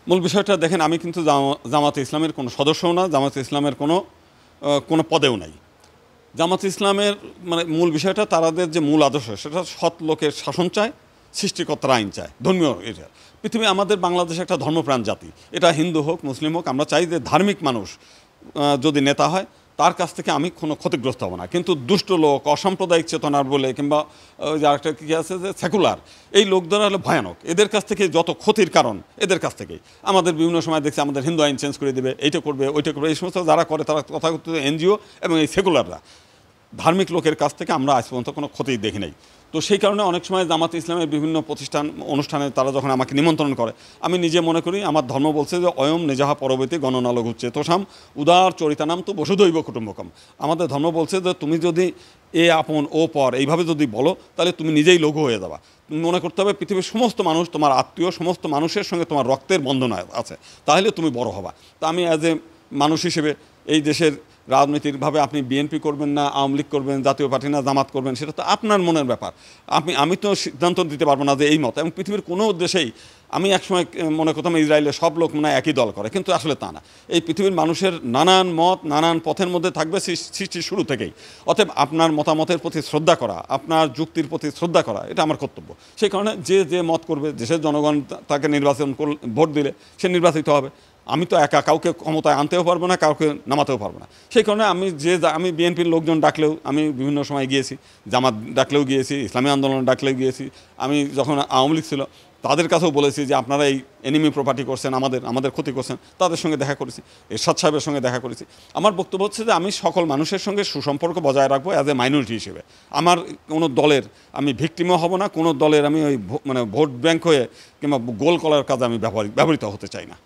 মূল বিষয়টা দেখেন, আমি কিন্তু জামাতে ইসলামের কোনো সদস্যও না, জামাতে ইসলামের কোনো পদেও নাই। জামাতে ইসলামের মানে মূল বিষয়টা, তাদের যে মূল আদর্শ সেটা সৎ লোকের শাসন চায়, সৃষ্টিকর্তার আইন চায়, ধর্মীয় এটা। পৃথিবী আমাদের বাংলাদেশ একটা ধর্মপ্রাণ জাতি, এটা হিন্দু হোক মুসলিম হোক, আমরা চাই যে ধার্মিক মানুষ যদি নেতা হয় তার কাছ থেকে আমি কোনো ক্ষতিগ্রস্ত হব না। কিন্তু দুষ্ট লোক, অসাম্প্রদায়িক চেতনার বলে, কিংবা ওই যে আরেকটা কী আছে যে সেকুলার, এই লোকদের হলো ভয়ানক। এদের কাছ থেকে যত ক্ষতির কারণ, এদের কাছ থেকেই আমাদের বিভিন্ন সময় দেখছি আমাদের হিন্দু আইন চেঞ্জ করে দেবে, এইটা করবে ওইটা করবে, এই সমস্ত যারা করে তারা তথাকথিত এনজিও এবং এই সেকুলাররা। ধার্মিক লোকের কাছ থেকে আমরা আজ পর্যন্ত কোনো ক্ষতি দেখি নাই। তো সেই কারণে অনেক সময় জামাতে ইসলামের বিভিন্ন প্রতিষ্ঠান অনুষ্ঠানে তারা যখন আমাকে নিমন্ত্রণ করে, আমি নিজে মনে করি আমার ধর্ম বলছে যে অয়ম নেজাহা পরবর্তী গণনালক হচ্ছে তোষাম উদার চরিতানাম তো বসুদৈব কুটুম্বকম। আমাদের ধর্ম বলছে যে তুমি যদি এ আপন ও পর এইভাবে যদি বলো, তাহলে তুমি নিজেই লঘু হয়ে যাবা। তুমি মনে করতে হবে পৃথিবীর সমস্ত মানুষ তোমার আত্মীয়, সমস্ত মানুষের সঙ্গে তোমার রক্তের বন্ধন আছে, তাহলে তুমি বড় হবা। তা আমি অ্যাজ এ মানুষ হিসেবে এই দেশের রাজনীতিরভাবে আপনি বিএনপি করবেন না, আওয়ামী লীগ করবেন, জাতীয় পার্টি না জামাত করবেন, সেটা তো আপনার মনের ব্যাপার। আমি তো সিদ্ধান্ত দিতে পারবো না যে এই মত। এবং পৃথিবীর কোনো দেশেই আমি একসময় মনে করতাম ইসরায়েলের সব লোক মনে হয় একই দল করে, কিন্তু আসলে তা না। এই পৃথিবীর মানুষের নানান মত, নানান পথের মধ্যে থাকবে সৃষ্টির শুরু থেকেই। অতএব আপনার মতামতের প্রতি শ্রদ্ধা করা, আপনার যুক্তির প্রতি শ্রদ্ধা করা, এটা আমার কর্তব্য। সেই কারণে যে মত করবে, দেশের জনগণ তাকে ভোট দিলে সে নির্বাচিত হবে। আমি তো একা কাউকে ক্ষমতায় আনতেও পারবো না, কাউকে নামাতেও পারবো না। সেই কারণে আমি বিএনপির লোকজন ডাকলেও আমি বিভিন্ন সময় গিয়েছি, জামাত ডাকলেও গিয়েছি, ইসলামী আন্দোলন ডাকলেও গিয়েছি। আমি যখন আওয়ামী লীগ ছিল তাদের কাছেও বলেছি যে আপনারা এই এনিমি প্রপার্টি করছেন, আমাদের ক্ষতি করছেন। তাদের সঙ্গে দেখা করেছি, এরশাদ সাহেবের সঙ্গে দেখা করেছি। আমার বক্তব্য হচ্ছে যে আমি সকল মানুষের সঙ্গে সুসম্পর্ক বজায় রাখবো অ্যাজ এ মাইনরিটি হিসেবে। আমার কোনো দলের আমি ভিক্টিমও হব না, কোনো দলের আমি ওই ভোট ব্যাংক হয়ে কিংবা গোল করার কাজে আমি ব্যবহৃত হতে চাই না।